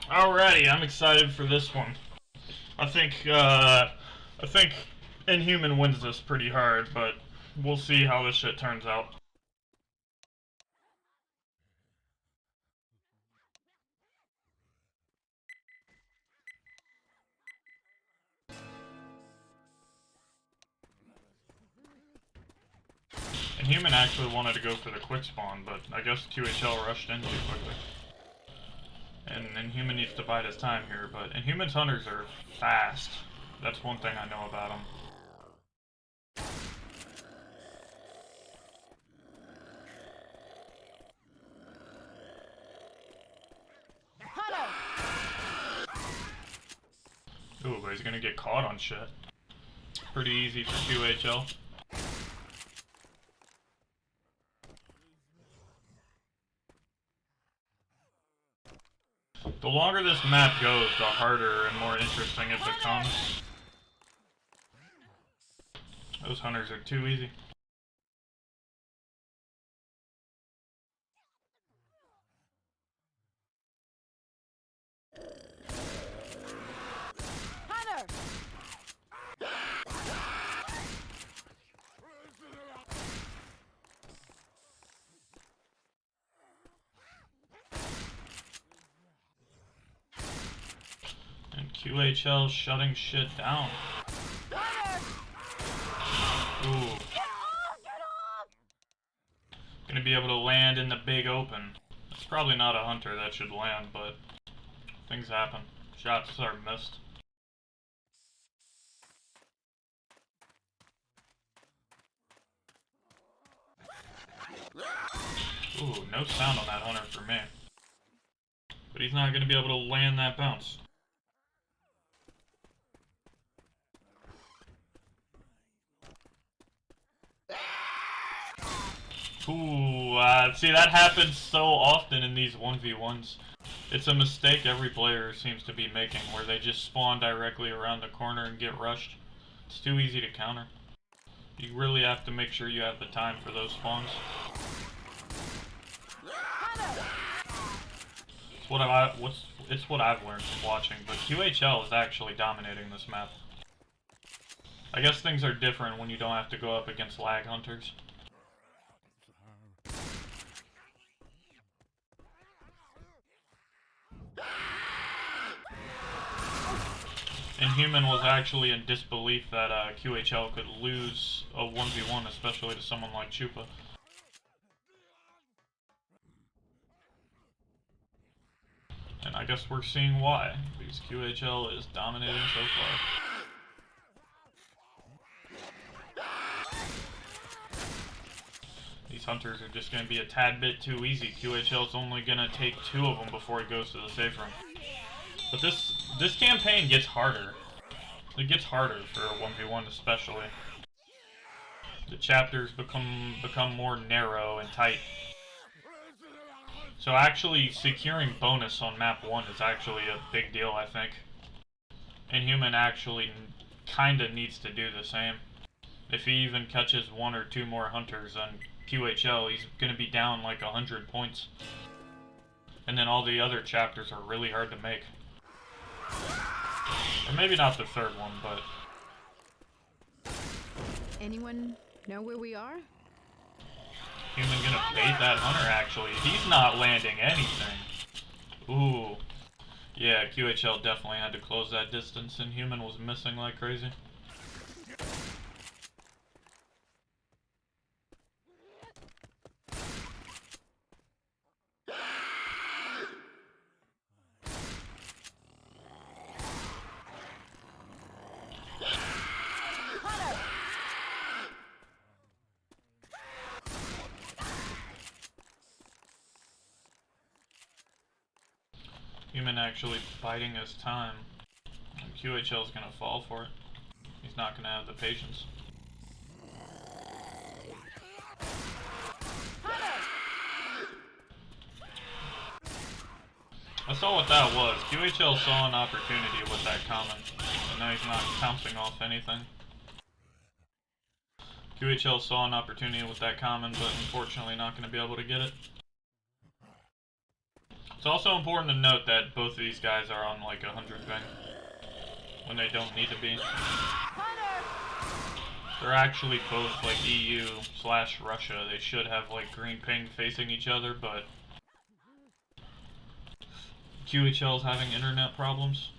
Alrighty, I'm excited for this one. I think Inhuman wins this pretty hard, but we'll see how this shit turns out. Inhuman actually wanted to go for the quick spawn, but I guess QhL rushed in too quickly. And Inhuman needs to bide his time here, but Inhuman's hunters are fast. That's one thing I know about him. Ooh, but he's gonna get caught on shit. Pretty easy for QhL. The longer this map goes, the harder and more interesting it becomes. Those hunters are too easy. And QhL shutting shit down. Ooh. Gonna be able to land in the big open. It's probably not a hunter that should land, but things happen. Shots are missed. Ooh, no sound on that hunter for me. But he's not gonna be able to land that bounce. Ooh, see, that happens so often in these 1v1s. It's a mistake every player seems to be making, where they just spawn directly around the corner and get rushed. It's too easy to counter. You really have to make sure you have the time for those spawns. It's what I've learned from watching, but QhL is actually dominating this map. I guess things are different when you don't have to go up against lag hunters. Inhuman was actually in disbelief that QhL could lose a 1v1, especially to someone like Chupa. And I guess we're seeing why, because QhL is dominating so far. These hunters are just going to be a tad bit too easy. QhL's only going to take 2 of them before he goes to the safe room. But this campaign gets harder. It gets harder for a 1v1 especially. The chapters become more narrow and tight. So actually securing bonus on map 1 is actually a big deal, I think. Inhuman actually kinda needs to do the same. If he even catches 1 or 2 more hunters on QhL, he's gonna be down like 100 points. And then all the other chapters are really hard to make. Or maybe not the 3rd one, but... Anyone know where we are? Human gonna bait that hunter, actually. He's not landing anything. Ooh. Yeah, QhL definitely had to close that distance, and Human was missing like crazy. Human actually biding his time. And QhL's gonna fall for it. He's not gonna have the patience. I saw what that was. QhL saw an opportunity with that comment. And now he's not pouncing off anything. QhL saw an opportunity with that comment, but unfortunately not gonna be able to get it. It's also important to note that both of these guys are on like 100 ping when they don't need to be. They're actually both like EU/Russia. They should have like green ping facing each other, but QhL's having internet problems.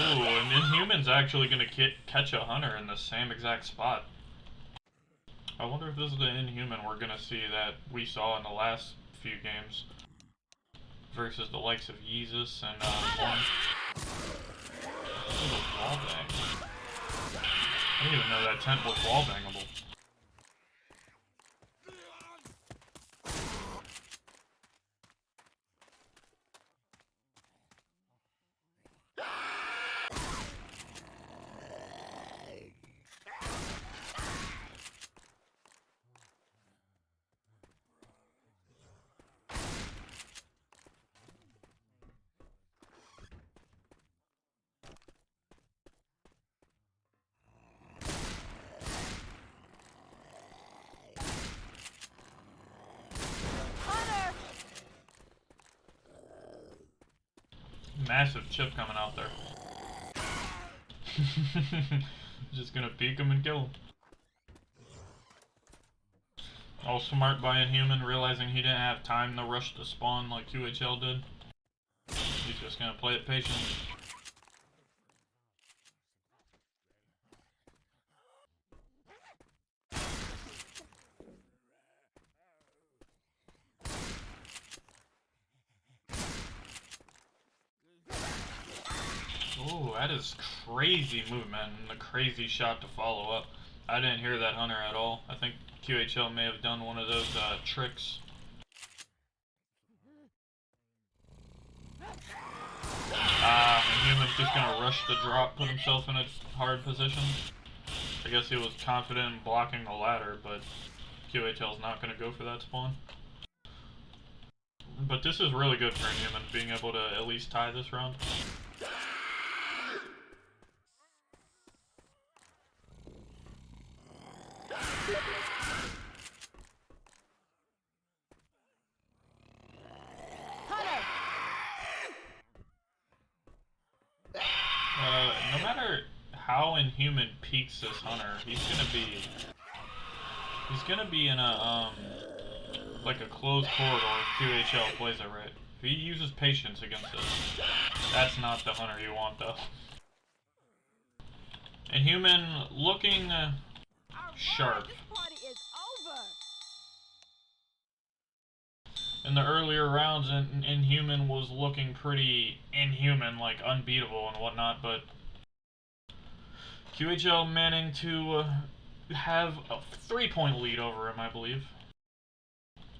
Ooh, and Inhuman's actually gonna catch a hunter in the same exact spot. I wonder if this is the Inhuman we're gonna see that we saw in the last few games versus the likes of Yeezus and One. This is a wallbang. I didn't even know that tent was wallbangable. Massive chip coming out there. Just gonna peek him and kill him. All smart by Inhuman, realizing he didn't have time to rush the spawn like QhL did. He's just gonna play it patient. Ooh, that is crazy movement and a crazy shot to follow up. I didn't hear that hunter at all. I think QhL may have done one of those tricks. Inhuman's just gonna rush the drop, put himself in a hard position. I guess he was confident in blocking the ladder, but QhL's not gonna go for that spawn. But this is really good for Inhuman, being able to at least tie this round. No matter how Inhuman peeks this hunter, he's gonna be in a like a closed corridor if QhL plays it right. If he uses patience against this, that's not the hunter you want though. Inhuman looking sharp. In the earlier rounds, Inhuman was looking pretty inhuman, like unbeatable and whatnot, but QhL managing to have a 3-point lead over him, I believe.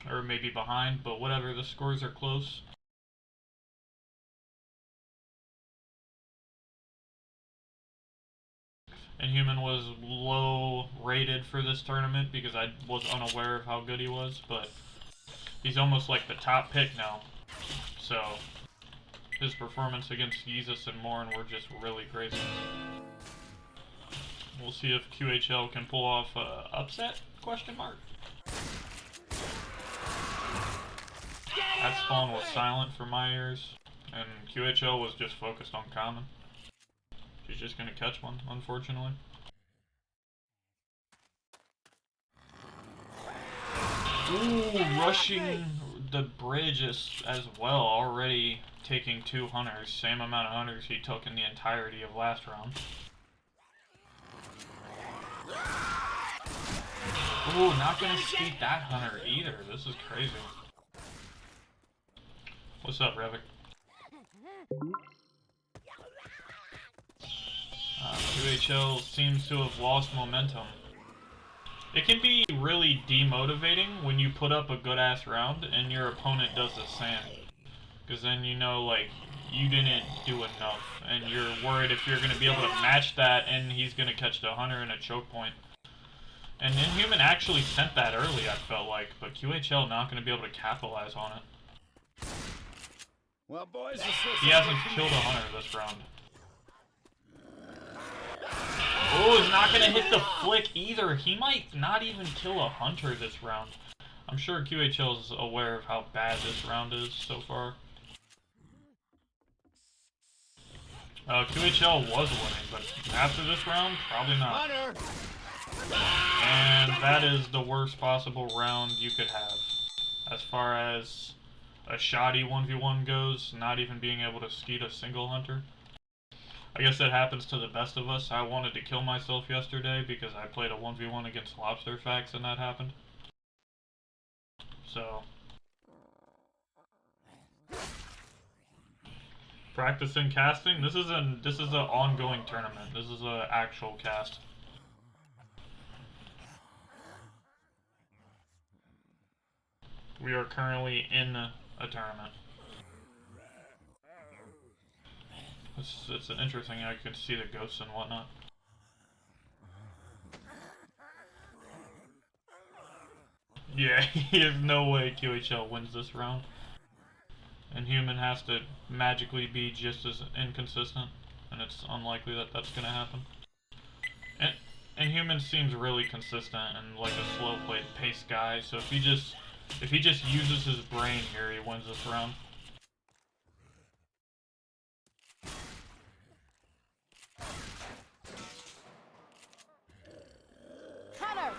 Or maybe behind, but whatever, the scores are close. Inhuman was low rated for this tournament because I was unaware of how good he was, but he's almost like the top pick now. So his performance against Yeezus and Morn were just really crazy. We'll see if QhL can pull off upset? Question mark. That spawn was silent for my ears, and QhL was just focused on common. She's just gonna catch one, unfortunately. Ooh, rushing the bridge as well, already taking 2 hunters, same amount of hunters he took in the entirety of last round. Ooh, not gonna skate that hunter either, this is crazy. What's up, Revik? QhL seems to have lost momentum. It can be really demotivating when you put up a good ass round and your opponent does the same. Because then you know, like, you didn't do enough, and you're worried if you're going to be able to match that and he's going to catch the hunter in a choke point. And Inhuman actually sent that early, I felt like, but QhL not going to be able to capitalize on it. Well, boys, he hasn't killed a hunter this round. Oh, is not gonna hit the flick either. He might not even kill a hunter this round. I'm sure QhL is aware of how bad this round is so far. QhL was winning, but after this round, probably not. Hunter! And that is the worst possible round you could have. As far as a shoddy 1v1 goes, not even being able to skeet a single hunter. I guess that happens to the best of us. I wanted to kill myself yesterday because I played a 1v1 against Lobster Facts and that happened. So... practicing casting? This is an ongoing tournament. This is an actual cast. We are currently in a tournament. It's an interesting, I can see the ghosts and whatnot. Yeah, there's no way QhL wins this round. Inhuman has to magically be just as inconsistent, and it's unlikely that that's gonna happen. And Inhuman seems really consistent and like a slow pace guy, so if he just uses his brain here, he wins this round. Hunter!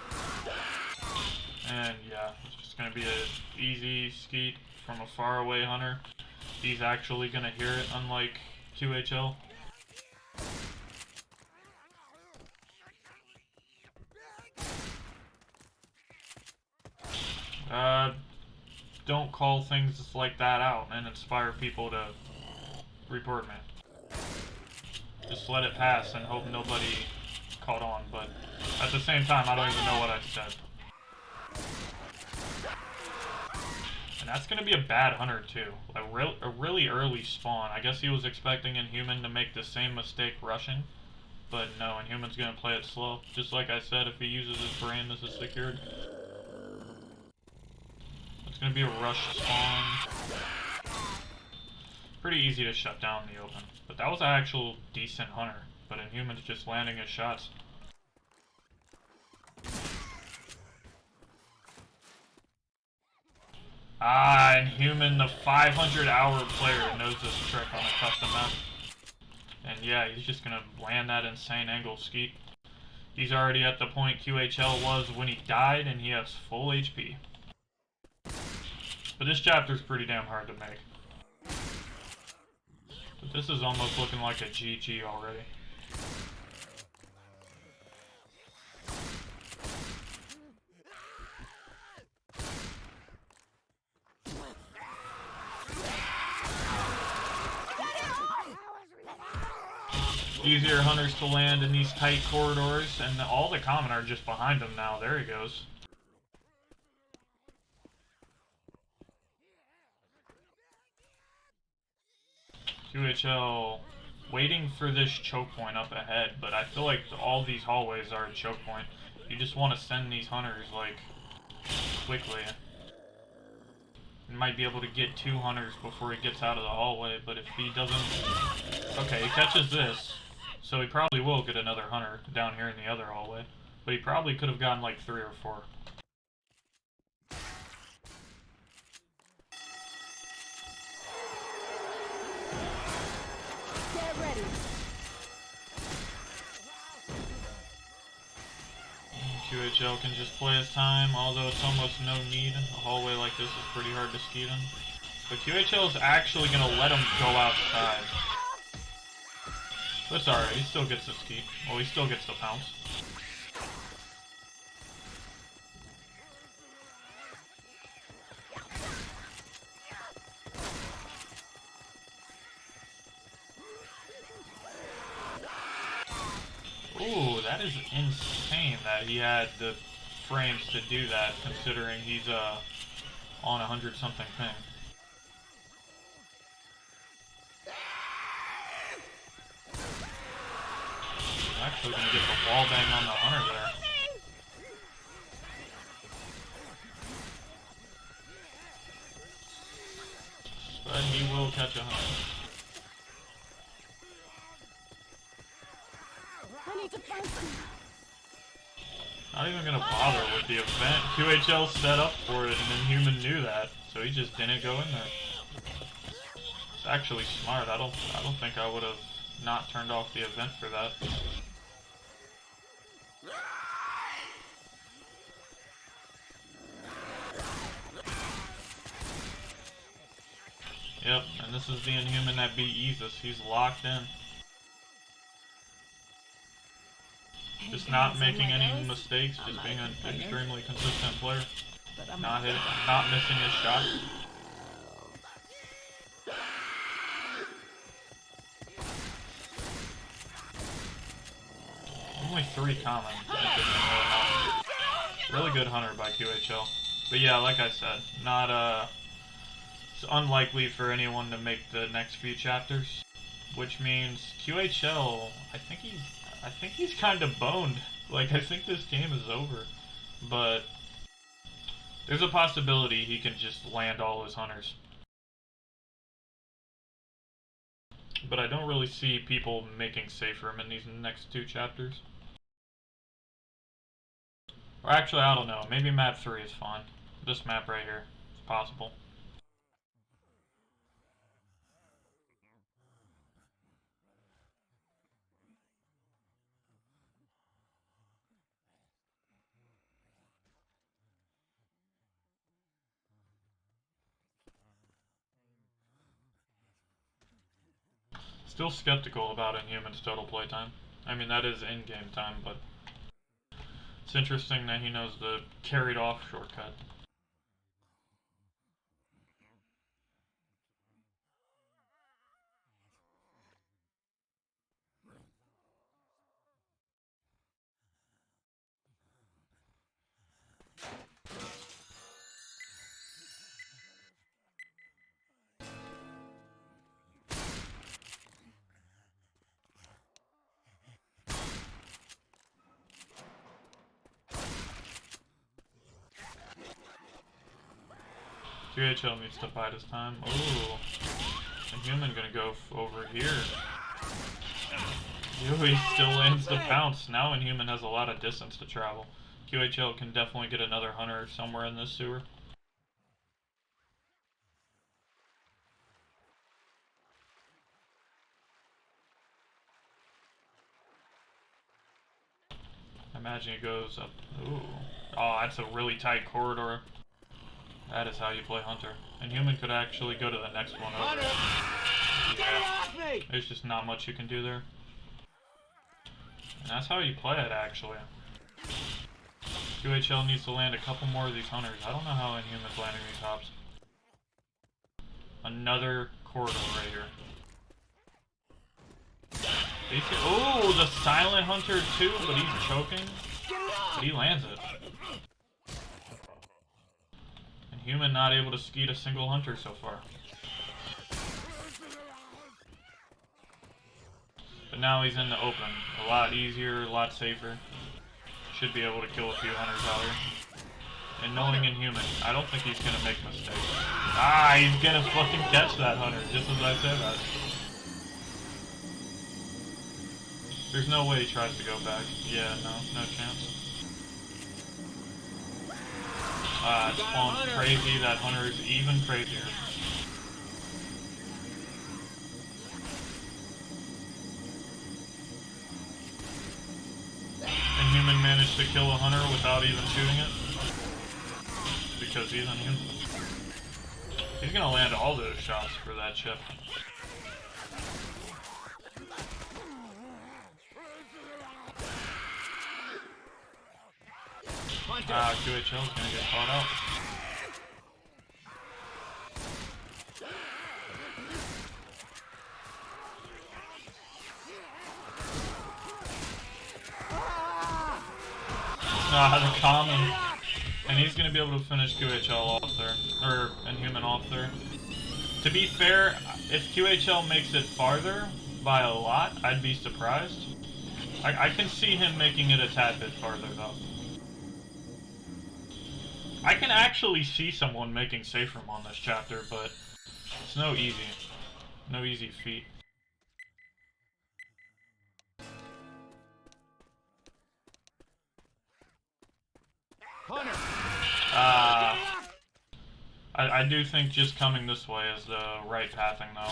And yeah, it's just gonna be an easy skeet from a faraway hunter. He's actually gonna hear it, unlike QhL. Don't call things like that out and inspire people to report me. Just let it pass and hope nobody caught on, but at the same time, I don't even know what I said. And that's gonna be a bad hunter too. A really early spawn. I guess he was expecting Inhuman to make the same mistake rushing, but no, Inhuman's gonna play it slow. Just like I said, if he uses his brain, this is secured. It's gonna be a rush spawn. Pretty easy to shut down in the open. But that was an actual decent hunter. But Inhuman's just landing his shots. Ah, Inhuman, the 500-hour player, knows this trick on a custom map. And yeah, he's just gonna land that insane angle skeet. He's already at the point QhL was when he died, and he has full HP. But this chapter's pretty damn hard to make. But this is almost looking like a GG already. Easier hunters to land in these tight corridors, and all the common are just behind him now. There he goes. QhL waiting for this choke point up ahead, but I feel like all these hallways are a choke point. You just want to send these hunters, like, quickly. You might be able to get 2 hunters before he gets out of the hallway, but if he doesn't... Okay, he catches this, so he probably will get another hunter down here in the other hallway. But he probably could have gotten like 3 or 4. Get ready. QhL can just play his time, although it's almost no need. A hallway like this is pretty hard to skeet in. But QhL is actually going to let him go outside. But it's alright, he still gets the skeet. Well, he still gets the pounce. Ooh, that is insane that he had the frames to do that, considering he's on 100-something ping. Actually gonna get the wall bang on the hunter there. But he will catch a hunter. I need to find Not even gonna bother with the event. QhL set up for it, and Inhuman knew that, so he just didn't go in there. It's actually smart. I don't think I would have not turned off the event for that. Yep, and this is the Inhuman that beat Yeezus. He's locked in. Just not making any mistakes, just being an extremely consistent player. Not missing his shots. Only 3 common. Really good hunter by QhL. But yeah, like I said, not it's unlikely for anyone to make the next few chapters, which means QhL, I think he's kind of boned. Like, I think this game is over. But there's a possibility he can just land all his hunters. But I don't really see people making safe room in these next 2 chapters. Or actually, I don't know. Maybe map 3 is fine. This map right here is possible. Still skeptical about Inhuman's total playtime. I mean, that is in-game time, but it's interesting that he knows the carried off shortcut. QhL needs to bide his time. Ooh. Inhuman gonna go over here. He still lands the pounce. Now Inhuman has a lot of distance to travel. QhL can definitely get another hunter somewhere in this sewer. I imagine he goes up. Ooh. Oh, that's a really tight corridor. That is how you play Hunter. Inhuman could actually go to the next one over. Yeah. There's just not much you can do there. And that's how you play it, actually. QhL needs to land a couple more of these hunters. I don't know how Inhuman's landing these hops. Another corridor right here. Oh, the silent hunter too, but he's choking. But he lands it. Inhuman not able to skeet a single hunter so far. But now he's in the open. A lot easier, a lot safer. Should be able to kill a few hunters out here. And knowing Inhuman, I don't think he's gonna make mistakes. Ah, he's gonna fucking catch that hunter, just as I said that. There's no way he tries to go back. Yeah, no chance. It's spawned crazy. That hunter is even crazier. Inhuman managed to kill a hunter without even shooting it. Because he's Inhuman. He's gonna land all those shots for that chip. QhL's gonna get caught out. The common. And he's gonna be able to finish QhL off there. Or Inhuman off there. To be fair, if QhL makes it farther by a lot, I'd be surprised. I can see him making it a tad bit farther though. I can actually see someone making safe room on this chapter, but it's no easy feat. Hunter. I do think just coming this way is the right pathing, though.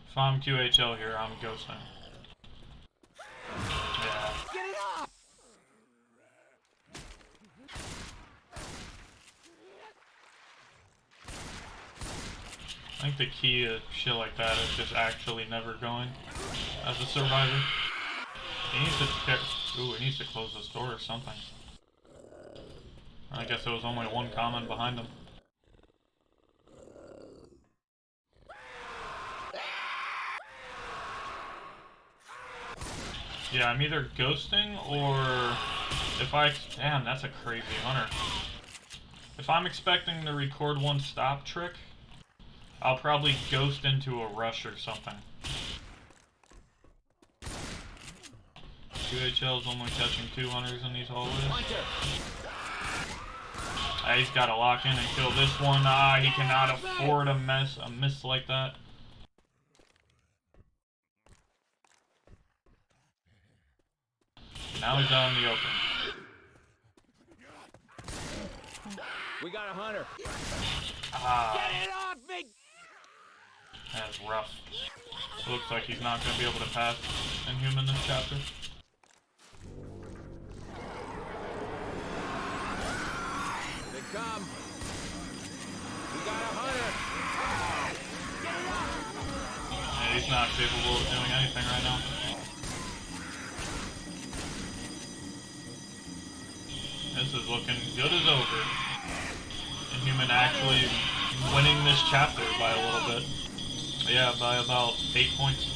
If I'm QhL here, I'm ghosting. Yeah. Get it off! I think the key to shit like that is just actually never going as a survivor. He needs to he needs to close this door or something. I guess there was only one comment behind him. Yeah, I'm either ghosting or if damn, that's a crazy hunter. If I'm expecting the record one stop trick, I'll probably ghost into a rush or something. QhL's only catching 2 hunters in these hallways. He's got to lock in and kill this one. He cannot afford a miss like that. Now he's out in the open. We got a hunter. Get it off me! That's rough. It looks like he's not going to be able to pass inhuman this chapter. They come. We got a hunter. Yeah, he's not capable of doing anything right now. This is looking good as over. Inhuman actually winning this chapter by a little bit. Yeah, by about 8 points.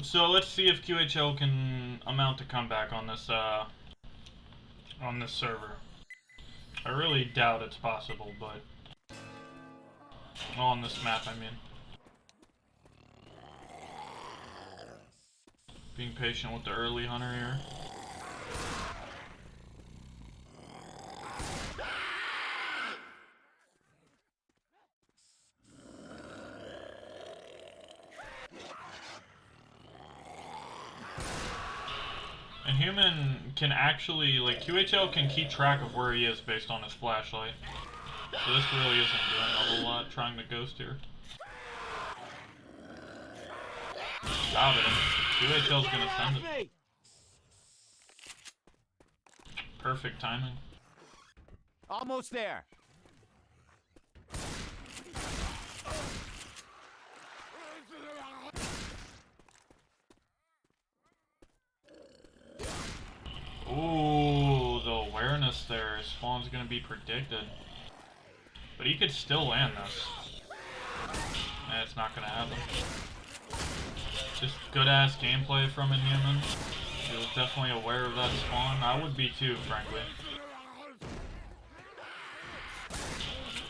So let's see if QhL can amount a comeback on this server. I really doubt it's possible, but on this map, I mean. Being patient with the early hunter here. Inhuman can actually, like, QhL can keep track of where he is based on his flashlight. So this really isn't doing a whole lot trying to ghost here. Spouted him. QhL's gonna send it. Perfect timing. Almost there. Ooh, the awareness there. Spawn's gonna be predicted. But he could still land this. It's not gonna happen. Just good-ass gameplay from Inhuman. He was definitely aware of that spawn. I would be too, frankly.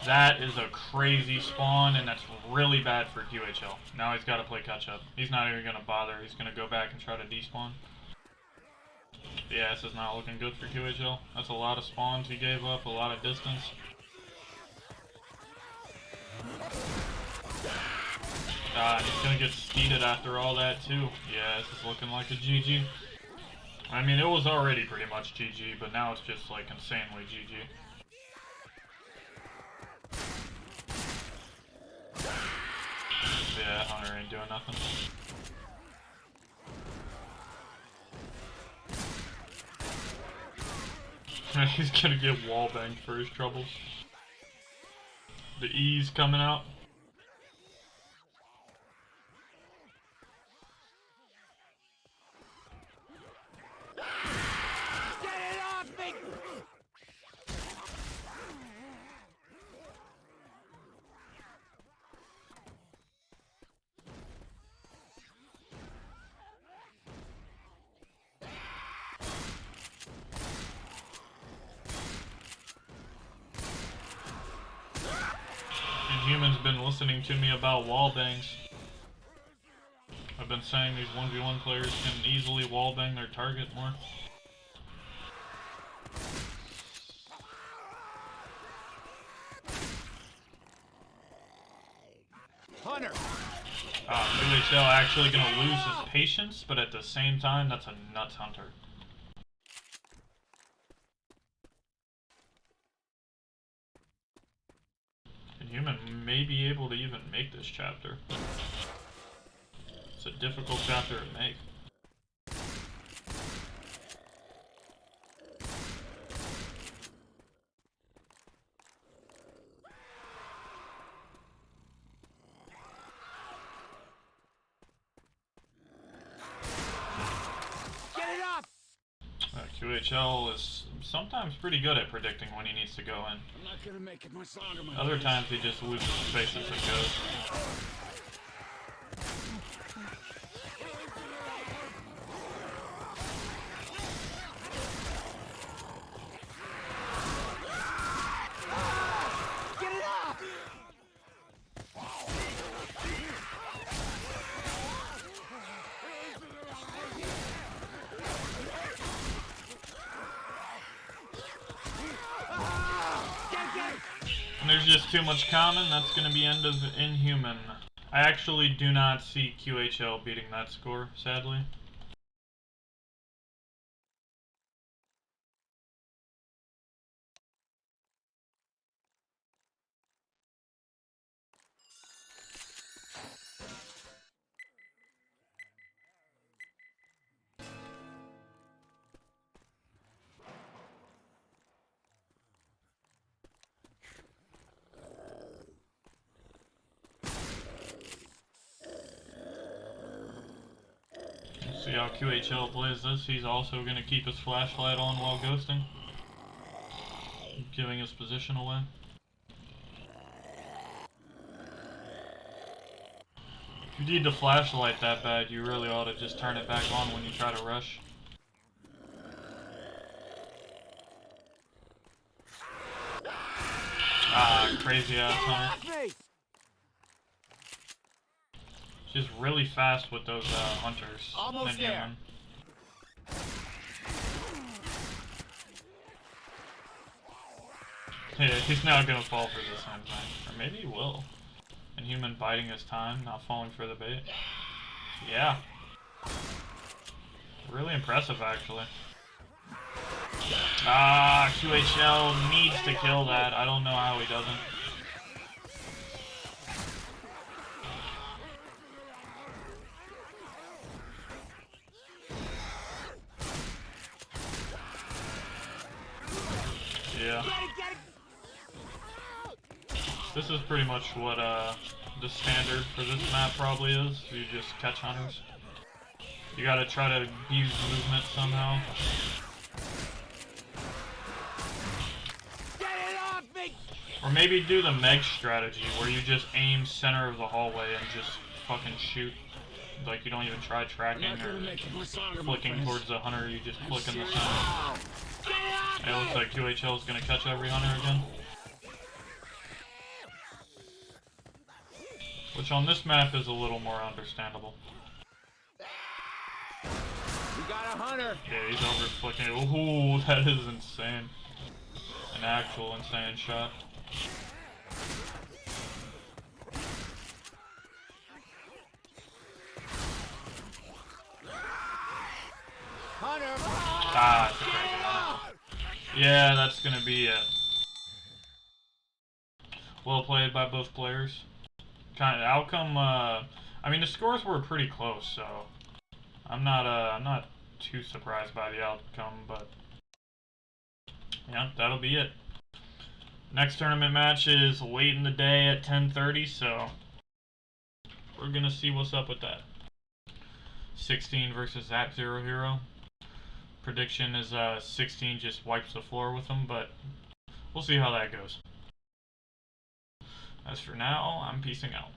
That is a crazy spawn, and that's really bad for QhL. Now he's got to play catch-up. He's not even going to bother. He's going to go back and try to despawn. Yeah, this is not looking good for QhL. That's a lot of spawns he gave up, a lot of distance. He's gonna get steeded after all that too. Yeah, this is looking like a GG. I mean, it was already pretty much GG, but now it's just like insanely GG. Yeah, Hunter ain't doing nothing. He's gonna get wallbanged for his troubles. The E's coming out. Inhuman's been listening to me about wall bangs. I've been saying these 1v1 players can easily wall bang their target more. Hunter. QhL actually gonna lose his patience, but at the same time, that's a nuts hunter. Inhuman may be able to even make this chapter. It's a difficult chapter to make. Get it up! QhL is sometimes pretty good at predicting when he needs to go in. I'm not gonna make it much longer, my Other times he just loses space as it goes. Get it up! And there's just too much common, that's going to be end of Inhuman. I actually do not see QhL beating that score, sadly. See how QhL plays this. He's also going to keep his flashlight on while ghosting, giving his position away. If you need the flashlight that bad, you really ought to just turn it back on when you try to rush. Ah, crazy ass hunter. She's really fast with those hunters. Almost there. Yeah, he's not gonna fall for this time. Or maybe he will. Inhuman biding his time, not falling for the bait. Yeah. Really impressive, actually. Ah, QhL needs to kill that. I don't know how he doesn't. Yeah. This is pretty much what the standard for this map probably is. You just catch hunters. You gotta try to use movement somehow. Get it off me! Or maybe do the Meg strategy where you just aim center of the hallway and just fucking shoot. Like you don't even try tracking or flicking towards the hunter, you just flick in the center. It looks like QhL is gonna catch every hunter again. Which on this map is a little more understandable. We got a hunter! Yeah, he's over flicking. Ooh, that is insane. An actual insane shot. Hunter! Ah, it's a crazy hunter. Yeah, that's gonna be it. Well played by both players. Kind of outcome. I mean, the scores were pretty close, so I'm not too surprised by the outcome. But yeah, that'll be it. Next tournament match is late in the day at 10:30, so we're gonna see what's up with that. 16 versus that Zero Hero. Prediction is 16 just wipes the floor with them, but we'll see how that goes. As for now, I'm peacing out.